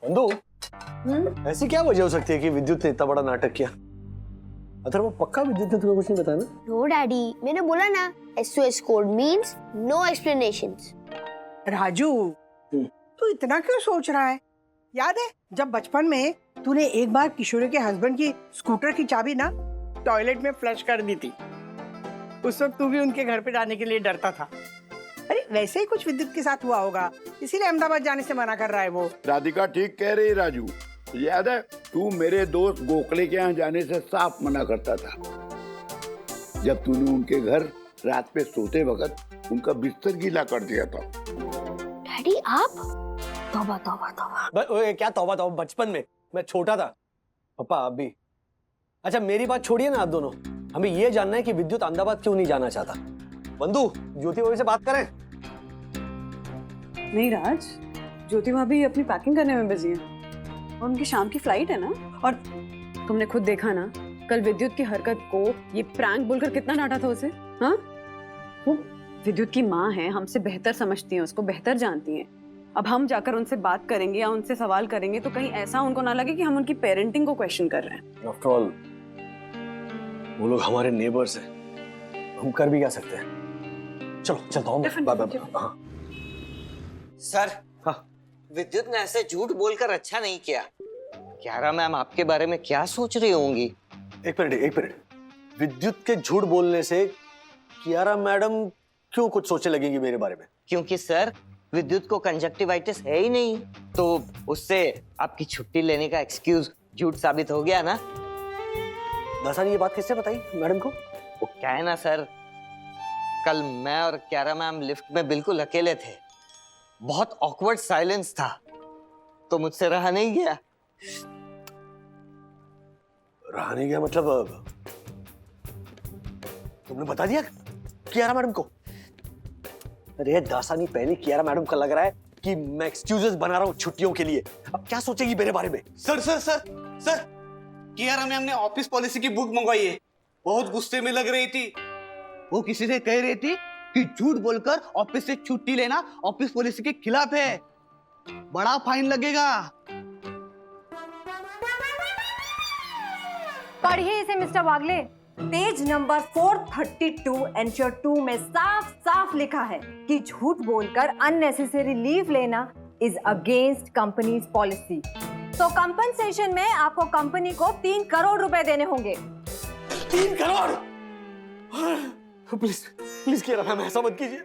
बंधु, ऐसी क्या वजह हो सकती है कि विद्युत ने इतना बड़ा नाटक किया? अथर्व, पक्का विद्युत ने तुम्हें कुछ नहीं बताया ना? नो डैडी, मैंने बोला ना, SOS code means no explanations. Raju, तू इतना क्यों सोच रहा है? याद है जब बचपन में तूने एक बार किशोरी के हस्बैंड की स्कूटर की चाबी ना टॉयलेट में फ्लश कर दी थी। उस वक्त तू भी उनके घर पे जाने के लिए डरता था। अरे वैसे ही कुछ विद्युत के साथ हुआ होगा, इसीलिए अहमदाबाद जाने से मना कर रहा है वो। राधिका ठीक कह रही राजू। याद है तू मेरे दोस्त गोखले के यहाँ जाने से साफ मना करता था जब तूने उनके घर रात पे सोते वक्त उनका बिस्तर गीला कर दिया था। डैडी आप? तौबा तौबा तौबा। क्या तौबा तौबा, बचपन में मैं छोटा था। पापा आप भी। अच्छा मेरी बात छोड़िए ना आप दोनों, हमें ये जानना है कि विद्युत अहमदाबाद क्यों नहीं जाना चाहता। बंधु, ज्योति भाभी से बात करें। नहीं राज, ज्योति भाभी अपनी पैकिंग करने में बिजी है और उनकी शाम की फ्लाइट है ना। और तुमने खुद देखा ना कल विद्युत की हरकत को, ये प्रैंक बोलकर कितना डांटा था उसे। हाँ, वो विद्युत की माँ है, हमसे बेहतर समझती हैं उसको, बेहतर जानती हैं। अब हम जाकर उनसे बात करेंगे या उनसे सवाल करेंगे तो कहीं ऐसा उनको ना लगे कि हम उनकी पेरेंटिंग को क्वेश्चन कर रहे हैं। आफ्टर ऑल वो लोग हमारे नेबर्स हैं, हम कर भी क्या सकते हैं। चलो चलता हूँ मैं। Bye bye. हाँ सर, हाँ विद्युत ने ऐसे झूठ बोलकर अच्छा नहीं किया। क्यारा मैम आपके बारे में क्या सोच रही होंगी? एक मिनट। विद्युत के झूठ बोलने से कियारा मैडम क्यों कुछ सोचने लगेगी मेरे बारे में? क्योंकि सर विद्युत को कंजक्टिवाइटिस है ही नहीं, तो उससे आपकी छुट्टी लेने का एक्सक्यूज झूठ साबित हो गया ना। दासा ने ये बात किससे बताई मैडम को? वो क्या है ना सर, कल मैं और क्यारा मैम लिफ्ट में बिल्कुल अकेले थे। बहुत ऑकवर्ड साइलेंस था, तो मुझसे रहा नहीं गया। रहा नहीं गया मतलब तुमने बता दिया कियारा मैडम को? अरे दासानी, पहले कियारा मैडम का लग रहा है कि मैं एक्सक्यूजेस बना रहा हूँ छुट्टियों के लिए। अब क्या सोचेगी मेरे बारे में? सर, कियारा मैम ने ऑफिस पॉलिसी की बुक मंगवाई है। बहुत गुस्से में लग रही थी। वो किसी से कह रही थी कि झूठ बोलकर ऑफिस से छुट्टी लेना ऑफिस पॉलिसी के खिलाफ है, बड़ा फाइन लगेगा। पढ़िए इसे मिस्टर वागले। पेज नंबर 432 एंश्योर 2 में साफ साफ लिखा है कि झूठ बोलकर अननेसेसरी लीव लेना इज अगेंस्ट कंपनीज पॉलिसी। तो कंपनसेशन में आपको कंपनी को 3 करोड़ रुपए देने होंगे। 3 करोड़? प्लीज कियारा मैम ऐसा मत कीजिए।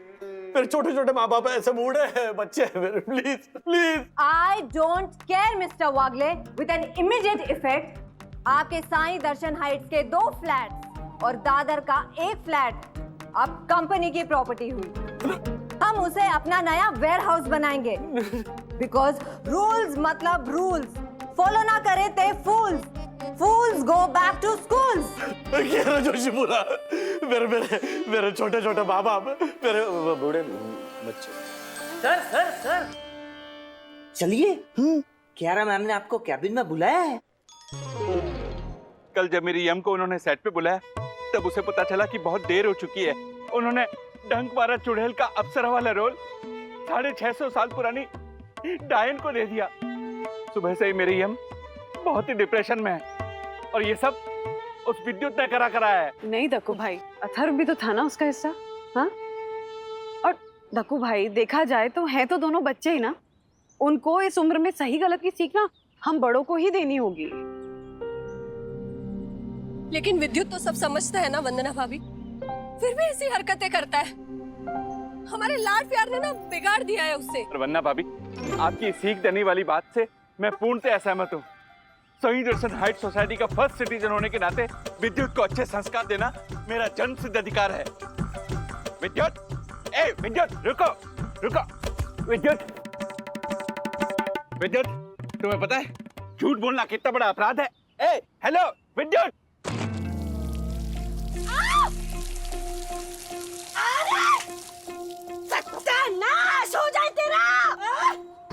मेरे छोटे छोटे माँ बाप ऐसे बूढ़े हैं, बच्चे हैं मेरे। Please. I don't care mister Wagle. With an immediate effect आपके साईं दर्शन हाइट्स के 2 फ्लैट और दादर का 1 फ्लैट अब कंपनी की प्रॉपर्टी हुई। हम उसे अपना नया वेयर हाउस बनाएंगे। बिकॉज रूल्स मतलब रूल्स, फॉलो ना करे ते fools, fools go back to schools. Joshipura, मेरे छोटे छोटे माँ बाप, मेरे बूढ़े बच्चे। सर चलिए, क्यारा मैम ने आपको कैबिन में बुलाया है। कल जब मेरी यम को उन्होंने सेट पे बुलाया तब उसे पता चला कि बहुत देर हो चुकी है। उन्होंने डंक मारा चुड़ैल का अप्सरा वाला रोल 650 साल पुरानी डायन को दे दिया। सुबह से ही मेरी यम बहुत ही डिप्रेशन में है और ये सब उस विद्युत ने करा है। नहीं दक्कू भाई, अथर्व भी तो था ना उसका हिस्सा। हाँ, और दक्कू भाई देखा जाए तो है तो दोनों बच्चे ही ना। उनको इस उम्र में सही गलत की सीखना हम बड़ों को ही देनी होगी। लेकिन विद्युत तो सब समझता है ना वंदना भाभी, फिर भी ऐसी हरकतें करता है। हमारे लाड प्यार ने ना बिगाड़ दिया है उससे। वंदना भाभी, आपकी सीख देने वाली बात से मैं पूर्णतः असहमत हूँ। साईं दर्शन हाइट सोसाइटी का फर्स्ट सिटीजन होने के नाते विद्युत को अच्छे संस्कार देना मेरा जन्म सिद्ध अधिकार है। विद्युत, विद्युत रुको। विद्युत, तुम्हें पता है झूठ बोलना कितना बड़ा अपराध है? हेलो विद्युत। सत्यानाश हो जाए तेरा।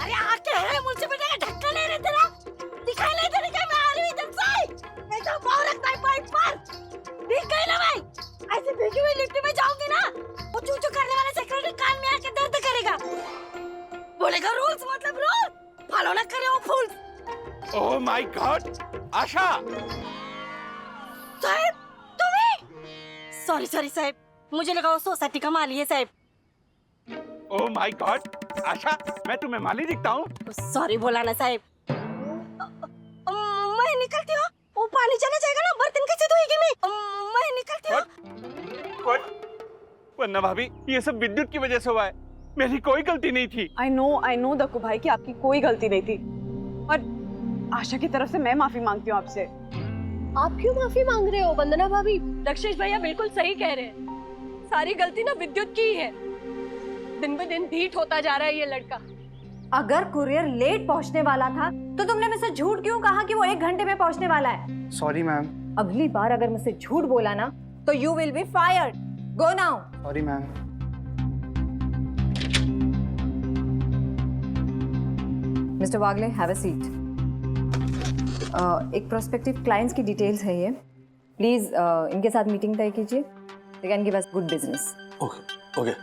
अरे आके है मुझसे बेटा का ढक्का ले रहे तेरा। दिखाई नहीं तेरी क्या मैं आ रही इधर से। मैं तो बहुत रखता है पॉइंट पर। दिख गई ना भाई, ऐसे भीगी हुई लिफ्ट में जाऊंगी ना, वो चू चू करने वाला सेक्रेटरी कान में आके दर्द करेगा। बोलेगा रूल्स मतलब रूल, फॉलो ना करे वो फूल। ओह माय गॉड, आशा! साहब तुम्हें? सॉरी सॉरी साहब, मुझे लगा वो सोसाइटी का माली है साहब। ओह माय गॉड, आशा, मैं तुम्हें माली दिखता हूँ? सॉरी बोला ना साहब। मैं निकलती हूँ, वो पानी चला जाएगा ना, बर्तन कैसे धोएगी मैं निकलती हूँ। वन्ना भाभी, ये सब विद्युत की वजह से हुआ है, मेरी कोई गलती नहीं थी। आई नो दक्कू भाई कि आपकी कोई गलती नहीं थी, और आशा की तरफ से मैं माफी मांगती हूँ आपसे। आप क्यों माफी मांग रहे हो वंदना भाभी? दक्षेश भैया बिल्कुल सही कह रहे हैं, सारी गलती ना विद्युत की ही है। दिन ब दिन ढीठ होता जा रहा है ये लड़का। अगर कुरियर लेट पहुंचने वाला था तो तुमने मुझसे झूठ क्यों कहा कि वो 1 घंटे में पहुंचने वाला है? Sorry ma'am. अगली बार अगर मुझसे झूठ बोला ना तो you will be fired. Go now. Sorry ma'am. Mister Wagle, have a seat. एक प्रोस्पेक्टिव क्लाइंट्स की डिटेल्स है ये, प्लीज इनके साथ मीटिंग तय कीजिए। They can give us good business. Okay okay,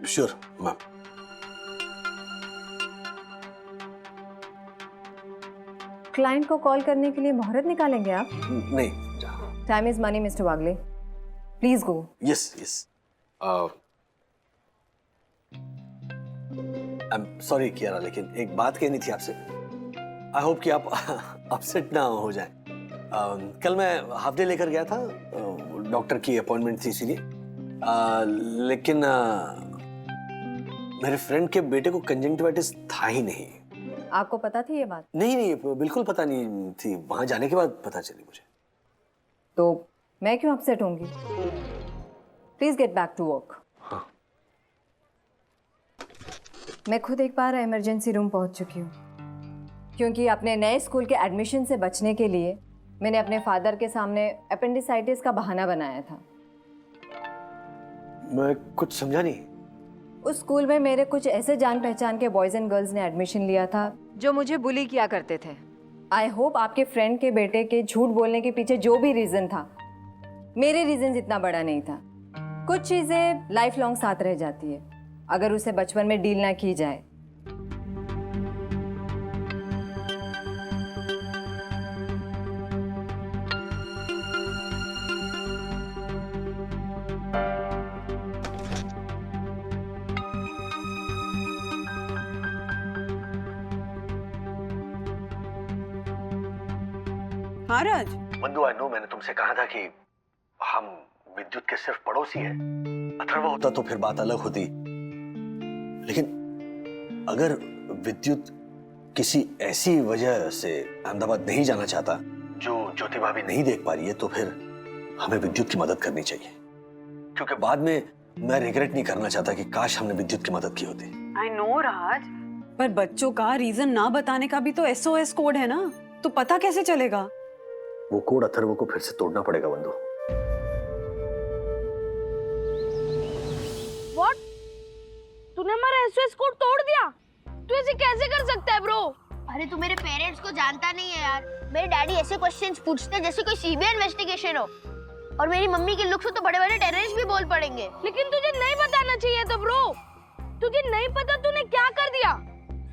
sure ma'am. Client को कॉल करने के लिए मुहूर्त निकालेंगे आप? नहीं, time is money mister Wagle, please go. Yes yes. I am sorry Kiara, लेकिन एक बात कहनी थी आपसे। आई होप कि आप अपसेट ना हो जाए। कल मैं हाफ डे लेकर गया था, डॉक्टर की अपॉइंटमेंट थी इसीलिए, लेकिन मेरे फ्रेंड के बेटे को कंजंक्टिविटिस था ही नहीं। आपको पता थी ये बात? नहीं, बिल्कुल पता नहीं थी, वहां जाने के बाद पता चली मुझे। तो मैं क्यों अपसेट होंगी? Please get back to work. मैं खुद एक बार इमरजेंसी रूम पहुंच चुकी हूँ, क्योंकि अपने नए स्कूल के एडमिशन से बचने के लिए मैंने अपने फादर के सामने अपेंडिसाइटिस का बहाना बनाया था। मैं कुछ समझा नहीं। उस स्कूल में मेरे कुछ ऐसे जान पहचान के बॉयज एंड गर्ल्स ने एडमिशन लिया था जो मुझे बुली किया करते थे। आई होप आपके फ्रेंड के बेटे के झूठ बोलने के पीछे जो भी रीजन था, मेरे रीजन जितना बड़ा नहीं था। कुछ चीजें लाइफ लॉन्ग साथ रह जाती है अगर उसे बचपन में डील ना की जाए। हाँ राज, मंदू, आई नो मैंने तुमसे कहा था कि हम विद्युत के सिर्फ पड़ोसी हैं। अथर्व होता तो फिर बात अलग होती, लेकिन अगर विद्युत किसी ऐसी वजह से अहमदाबाद नहीं जाना चाहता जो ज्योति भाभी नहीं देख पा रही है, तो फिर हमें विद्युत की मदद करनी चाहिए, क्योंकि बाद में मैं रिग्रेट नहीं करना चाहता कि काश हमने विद्युत की मदद की होती। आई नो राज, पर बच्चों का रीजन ना बताने का भी तो SOS कोड है ना, तो पता कैसे चलेगा? वो कोड अथर्व को फिर से तोड़ना पड़ेगा बंधु। व्हाट? तूने हमारा SOS कोड तोड़ दिया? तू ऐसे कैसे कर सकता है ब्रो? अरे तू मेरे पेरेंट्स को जानता नहीं है यार। मेरे डैडी ऐसे क्वेश्चंस पूछते हैं जैसे कोई CBI इन्वेस्टिगेशन हो, और मेरी मम्मी के लुक्स तो बड़े-बड़े टेररिस्ट भी बोल पड़ेंगे। लेकिन तुझे नहीं बताना चाहिए था ब्रो। तुझे नहीं पता तूने क्या कर दिया।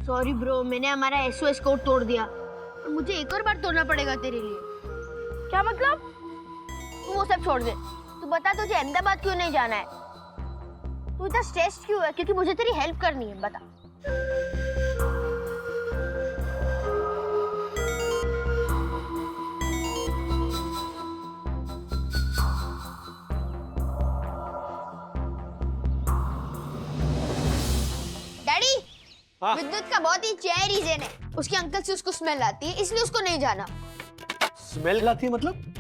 सॉरी ब्रो, मैंने हमारा SOS कोड तोड़ दिया, और मुझे एक और बार तोड़ना पड़ेगा तेरे लिए। क्या मतलब? तू वो सब छोड़ दे, तू बता तुझे अहमदाबाद क्यों नहीं जाना है? तू इतना स्ट्रेस्ड क्यों है? क्योंकि मुझे तेरी हेल्प करनी है, बता। डैडी, विद्युत का बहुत ही चेयर रीजन है। उसके अंकल से उसको स्मेल आती है, इसलिए उसको नहीं जाना। स्मेल आती है मतलब?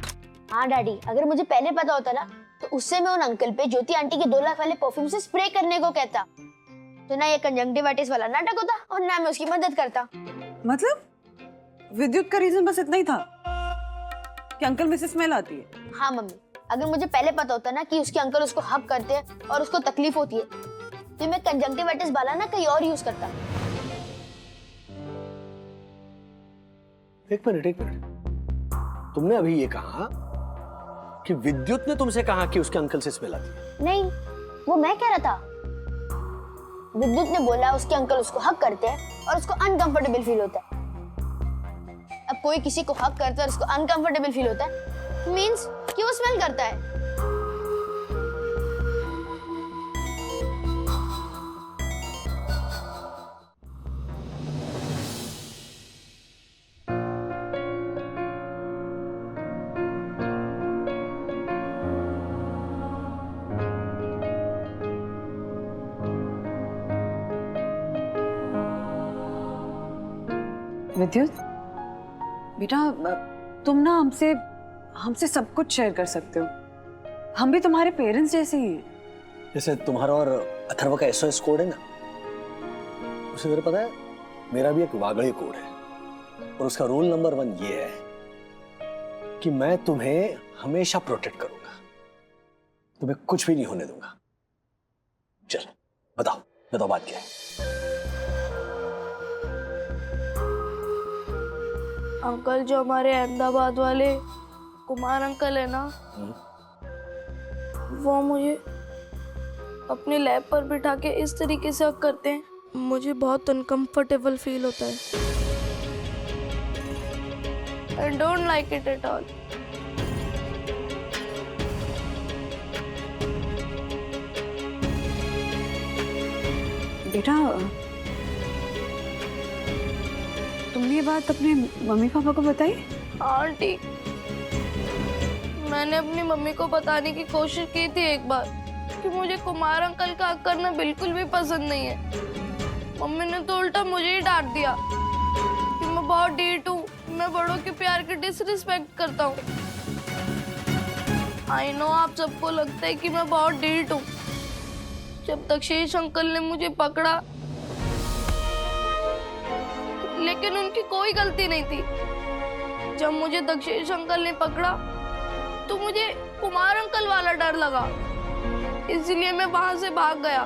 हाँ डैडी, अगर मुझे पहले पता होता ना तो उससे मैं उन अंकल पे ज्योति आंटी के 2 लाख वाले परफ्यूम से स्प्रे करने को कहता, तो ना ये कंजंक्टिविटिस वाला नाटक होता और ना मैं उसकी मदद करता। मतलब विद्युत का रीजन बस इतना ही था कि अंकल में से स्मेल आती है? हाँ मम्मी, अगर मुझे पहले पता होता ना कि उसके अंकल उसको हक करते हैं और उसको तकलीफ होती है, तो मैं कंजंक्टिविटिस वाला ना कहीं और यूज करता। एक मिनट, तुमने अभी ये कहा कि विद्युत ने तुमसे कहा कि उसके अंकल से स्मेल आती है? नहीं, वो मैं कह रहा था। विद्युत ने बोला उसके अंकल उसको हक करते हैं और उसको अनकंफर्टेबल फील होता है। अब कोई किसी को हक करता है और उसको अनकंफर्टेबल फील होता है, मींस कि वो स्मेल करता है। विद्युत बेटा, तुम ना हमसे सब कुछ शेयर कर सकते हो। हम भी तुम्हारे पेरेंट्स जैसे ही हैं। जैसे तुम्हारा और अथर्व का SOS कोड है ना, उसे जरा पता है मेरा भी एक वागड़े कोड है और उसका रूल नंबर 1 ये है कि मैं तुम्हें हमेशा प्रोटेक्ट करूंगा, तुम्हें कुछ भी नहीं होने दूंगा। चल बताओ बात क्या है। अंकल, जो हमारे अहमदाबाद वाले कुमार अंकल है ना, वो मुझे अपने लैब पर बिठा के इस तरीके से हक करते हैं, मुझे बहुत अनकंफर्टेबल फील होता है। I don't like it at all. बेटा, तुमने ये बात अपने मम्मी पापा को बताई? आंटी, मैंने अपनी मम्मी को बताने की कोशिश की थी एक बार कि मुझे कुमार अंकल का हक करना बिल्कुल भी पसंद नहीं है। मम्मी ने तो उल्टा मुझे ही डांट दिया कि मैं बहुत ढीठ हूँ, मैं बड़ों के प्यार की डिसरिस्पेक्ट करता हूँ। आई नो आप सबको लगता है कि मैं बहुत ढीठ हूँ। जब दक्षेश अंकल ने मुझे पकड़ा, लेकिन उनकी कोई गलती नहीं थी। जब मुझे दक्षेश अंकल ने पकड़ा तो मुझे कुमार अंकल वाला डर लगा, इसलिए मैं वहां से भाग गया।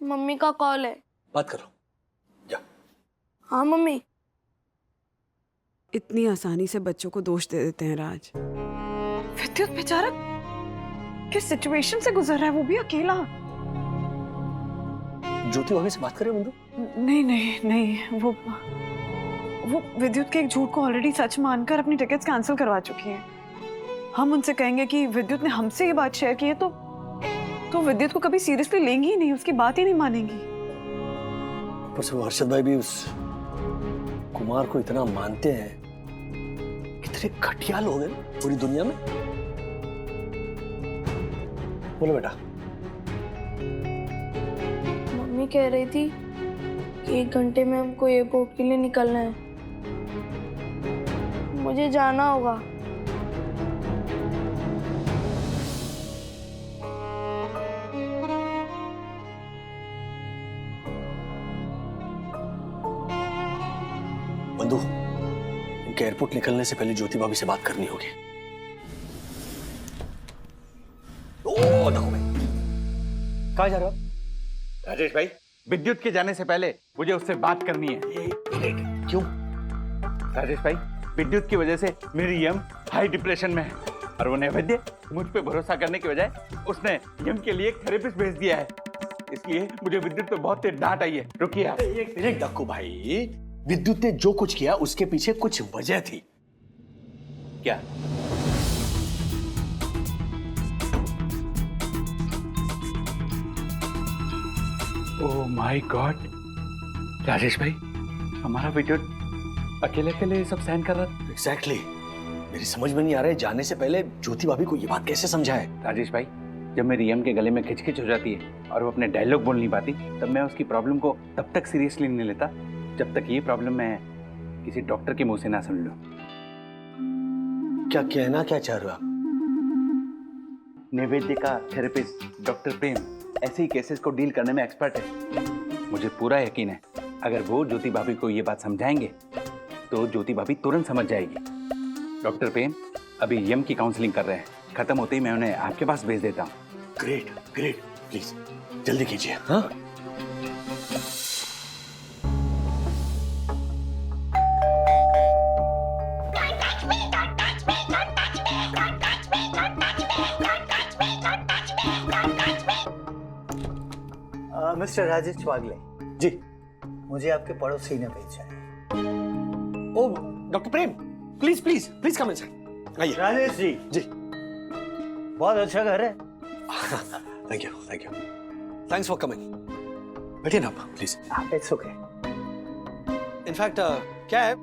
मम्मी का कॉल है, बात करो जा। हाँ मम्मी। इतनी आसानी से बच्चों को दोष दे देते हैं राज। विद्युत बेचारा किस सिचुएशन से गुजर रहा है, वो भी अकेला। ज्योति भाभी से बात करें बंधु? नहीं, वो विद्युत के एक झूठ को ऑलरेडी सच मानकर अपनी टिकट्स कैंसिल करवा चुकी है। हम उनसे कहेंगे कि विद्युत ने हमसे ये बात शेयर की है तो विद्युत को कभी सीरियसली लेंगी ही नहीं, उसकी बात ही नहीं मानेंगी। पर से वो हर्षद भाई भी उस कुमार को इतना मानते हैं, कितने घटिया लोग हैं पूरी दुनिया में। बोलो बेटा। मम्मी कह रही थी कि 1 घंटे में हमको एयरपोर्ट के लिए निकलना है, मुझे जाना होगा। बंधु, इनके एयरपोर्ट निकलने से पहले ज्योति भाभी से बात करनी होगी। ओ देखो भाई, कहाँ जा रहे हो? राजेश भाई, विद्युत के जाने से पहले मुझे उससे बात करनी है। क्यों? राजेश भाई, विद्युत की वजह से मेरी यम हाई डिप्रेशन में है और वो नैवेद्य मुझ पे भरोसा करने की बजाय उसने यम के लिए एक थेरेपिस्ट भेज दिया है। इसलिए मुझे विद्युत पे बहुत तेज डांट आई है। रुकिए आप। एक मिनट डक्कू भाई, विद्युत ने जो कुछ किया उसके पीछे कुछ वजह थी। क्या? ओह माय गॉड, राजेश भाई, हमारा विद्युत अकेले अकेले ये सब सहन कर रहा था। एग्जैक्टली, मेरी समझ में नहीं आ रहा है जाने से पहले ज्योति भाभी को ये बात कैसे समझाए। राजेश भाई, जब मेरी यम के गले में खिचखिच हो जाती है और वो अपने डायलॉग बोल नहीं पाती, तब मैं उसकी प्रॉब्लम को तब तक सीरियसली नहीं लेता जब तक ये प्रॉब्लम मैं किसी डॉक्टर के मुंह से ना सुन लूं। क्या कहना क्या चाह रहे हो आप? नैवेद्य का थेरेपिस्ट डॉक्टर प्रेम ऐसे ही केसेस को डील करने में एक्सपर्ट है। मुझे पूरा यकीन है अगर वो ज्योति भाभी को ये बात समझाएंगे तो ज्योति भाभी तुरंत समझ जाएगी। डॉक्टर प्रेम अभी यम की काउंसलिंग कर रहे हैं, खत्म होते ही मैं उन्हें आपके पास भेज देता हूँ। ग्रेट ग्रेट, प्लीज जल्दी कीजिए। हाँ, मिस्टर राजेश वागले जी। मुझे आपके पड़ोसी ने भेजा है। Oh doctor Prem, please please please come inside. आइए। राजेश जी। जी। बहुत अच्छा घर है। Thank you thanks for coming. बैठिए ना आप प्लीज। It's okay. इनफैक्ट क्या है,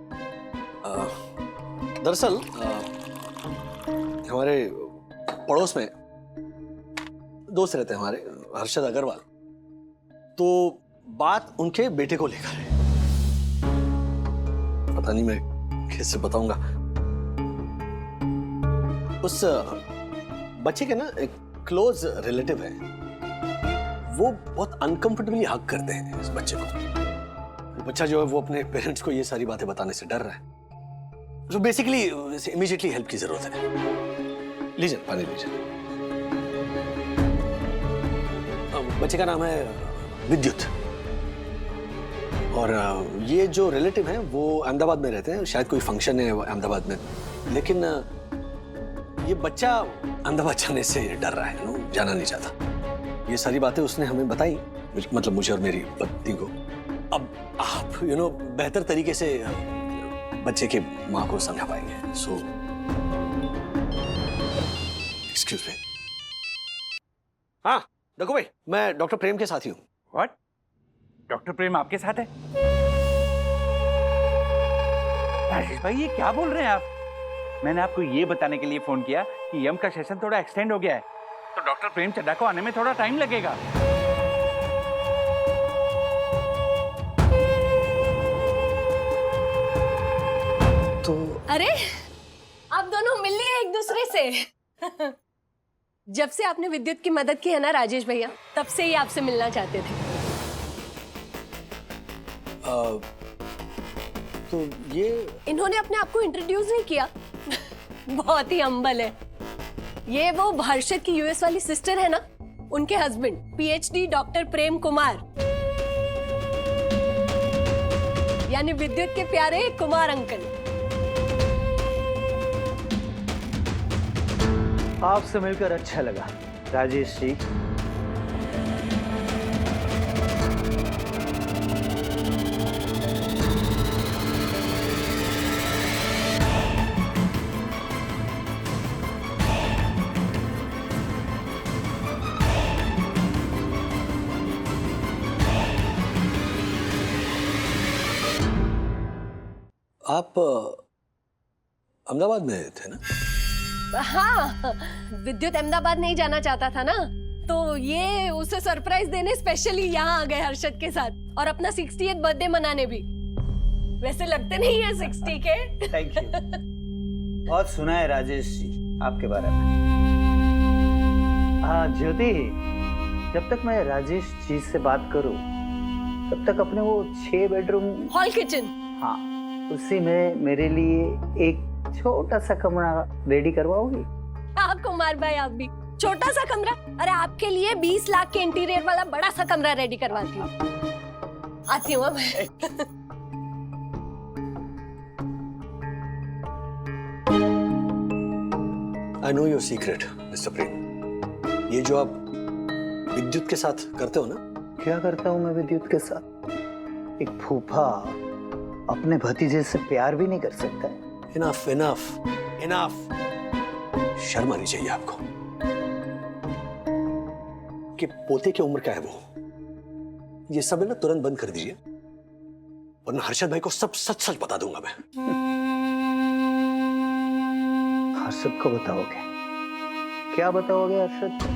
दरअसल हमारे पड़ोस में दोस्त रहते हैं हमारे, हर्षद अग्रवाल। तो बात उनके बेटे को लेकर है। पता नहीं मैं कैसे बताऊंगा। उस बच्चे के ना एक क्लोज रिलेटिव है, वो बहुत अनकंफर्टेबली हक करते हैं इस बच्चे को। वो बच्चा जो है वो अपने पेरेंट्स को ये सारी बातें बताने से डर रहा है। तो बेसिकली इमीडिएटली हेल्प की जरूरत है। लीजिए पानी लीजिए। बच्चे का नाम है विद्युत, और ये जो रिलेटिव हैं वो अहमदाबाद में रहते हैं। शायद कोई फंक्शन है अहमदाबाद में, लेकिन ये बच्चा अहमदाबाद जाने से डर रहा है, जाना नहीं चाहता। ये सारी बातें उसने हमें बताई, मतलब मुझे और मेरी पत्नी को। अब आप बेहतर तरीके से बच्चे के माँ को समझा पाएंगे। So excuse me. हाँ देखो भाई, मैं डॉक्टर प्रेम के साथी हूँ। व्हाट? डॉक्टर प्रेम आपके साथ है? राजेश भाई ये क्या बोल रहे हैं आप? मैंने आपको ये बताने के लिए फोन किया कि यम का सेशन थोड़ा एक्सटेंड हो गया है, तो डॉक्टर प्रेम चड्ढा को आने में थोड़ा टाइम लगेगा। तो अरे आप दोनों मिल लिए एक दूसरे से। जब से आपने विद्युत की मदद की है ना राजेश भैया, तब से ही आपसे मिलना चाहते थे। तो ये इन्होंने अपने आप को इंट्रोड्यूस नहीं किया। बहुत ही हम्बल है। ये वो हर्षद की यूएस वाली सिस्टर है ना, उनके husband PhD doctor Prem Kumar, यानी विद्युत के प्यारे कुमार अंकल। आपसे मिलकर अच्छा लगा राजेश जी। आप अहमदाबाद में थे ना? हाँ, विद्युत अहमदाबाद नहीं जाना चाहता था ना, तो ये उसे सरप्राइज देने स्पेशली यहाँ आ गए हर्षद के साथ, और अपना 60th बर्थडे मनाने भी। वैसे लगते नहीं है 60 के। Thank you. बहुत सुना है राजेश जी आपके बारे में। हाँ ज्योति, जब तक मैं राजेश जी से बात करूं तब तक अपने वो 6 बेडरूम हॉल किचन, हाँ उसी में मेरे लिए एक छोटा सा कमरा रेडी करवाओगी? हाँ कुमार भाई, आप भी छोटा सा कमरा? अरे आपके लिए 20 लाख के इंटीरियर वाला बड़ा सा कमरा रेडी करवाती हूँ। आती हूँ मैं। I know your secret mister Prem. ये जो आप विद्युत के साथ करते हो ना? क्या करता हूँ मैं विद्युत के साथ? एक फूफा अपने भतीजे से प्यार भी नहीं कर सकता है। Enough enough enough. शर्म आनी चाहिए आपको कि पोते की उम्र क्या है वो। ये सब है ना, तुरंत बंद कर दीजिए, वरना हर्षद भाई को सब सच सच बता दूंगा मैं। हर्षद को बताओगे? क्या बताओगे हर्षद को?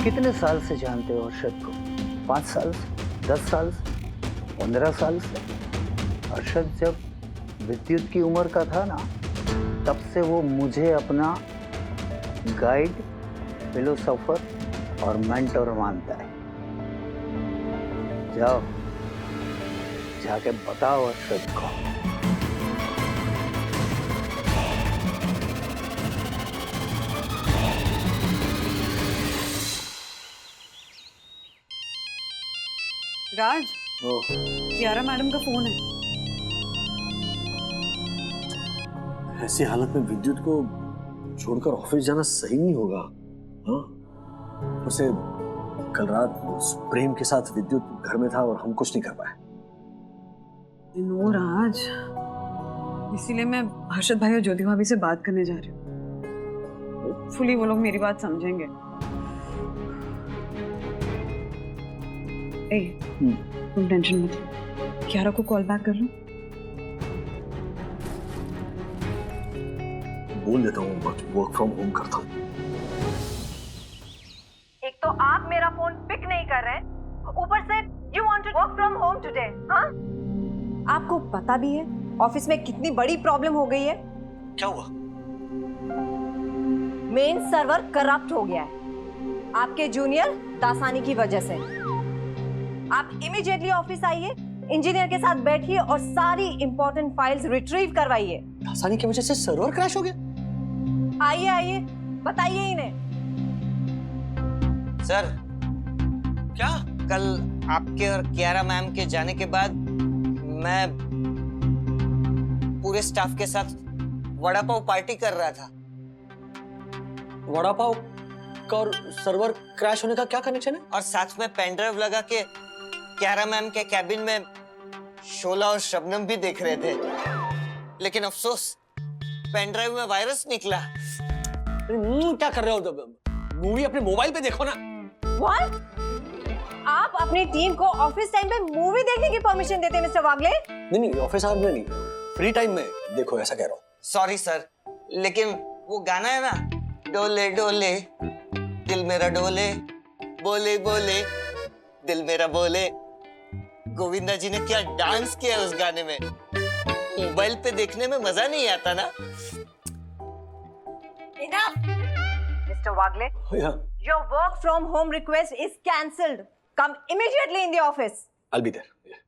कितने साल से जानते हो हर्षद को? 5 साल से, 10 साल से, 15 साल से? हर्षद जब विद्युत की उम्र का था ना, तब से वो मुझे अपना गाइड, फिलोसोफर और मेंटर मानता है। जाओ जाके बताओ हर्षद को। राज, कियारा मैडम का फोन है। ऐसी हालत में विद्युत को छोड़कर ऑफिस जाना सही नहीं होगा। हाँ, उसे कल रात उस प्रेम के साथ विद्युत घर में था और हम कुछ नहीं कर पाए। नो राज, इसीलिए मैं हर्षद भाई और ज्योति भाभी से बात करने जा रही हूँ। होपफुली वो लोग मेरी बात समझेंगे। तुम टेंशन मत लो, क्यारा को कॉल बैक कर लो। बोल देता हूँ वर्क फ्रॉम होम करता हूँ। एक तो आप मेरा फोन पिक नहीं कर रहे, ऊपर से you want to work from home today. हाँ, आपको पता भी है ऑफिस में कितनी बड़ी प्रॉब्लम हो गई है? क्या हुआ? मेन सर्वर करप्ट हो गया है आपके जूनियर दासानी की वजह से। आप इमीडिएटली ऑफिस आइए, इंजीनियर के साथ बैठिए और सारी इंपॉर्टेंट फाइल्स रिट्रीव करवाइए। दासानी की वजह से सर्वर क्रैश हो गया? आइए आइए, बताइए इन्हें। सर, क्या? कल आपके और कियारा मैम के जाने के बाद मैं पूरे स्टाफ के साथ वड़ा पाव पार्टी कर रहा था। वड़ा पाव का और सर्वर क्रैश होने का क्या कनेक्शन है? और साथ में पेन ड्राइव लगा के कियारा मैम के कैबिन में शोला और शबनम भी देख रहे थे, लेकिन अफसोस पेन ड्राइव में वायरस निकला। क्या कर रहे हो? मूवी अपने मोबाइल पे देखो ना। What? आप अपनी टीम को ऑफिस टाइम पे मूवी देखने की परमिशन देते हैं मिस्टर वागले? नहीं, ऑफिस आवर में नहीं, फ्री टाइम में देखो, ऐसा कह रहा हूँ। सॉरी सर, लेकिन वो गाना है ना, डोले डोले दिल मेरा डोले, बोले बोले दिल मेरा बोले। गोविंदा जी ने क्या डांस किया उस गाने में। मोबाइल पे देखने में मजा नहीं आता ना। Enough, Mr. Wagle. Yeah, Your work from home request is cancelled. Come immediately in the office. I'll be there. Yeah.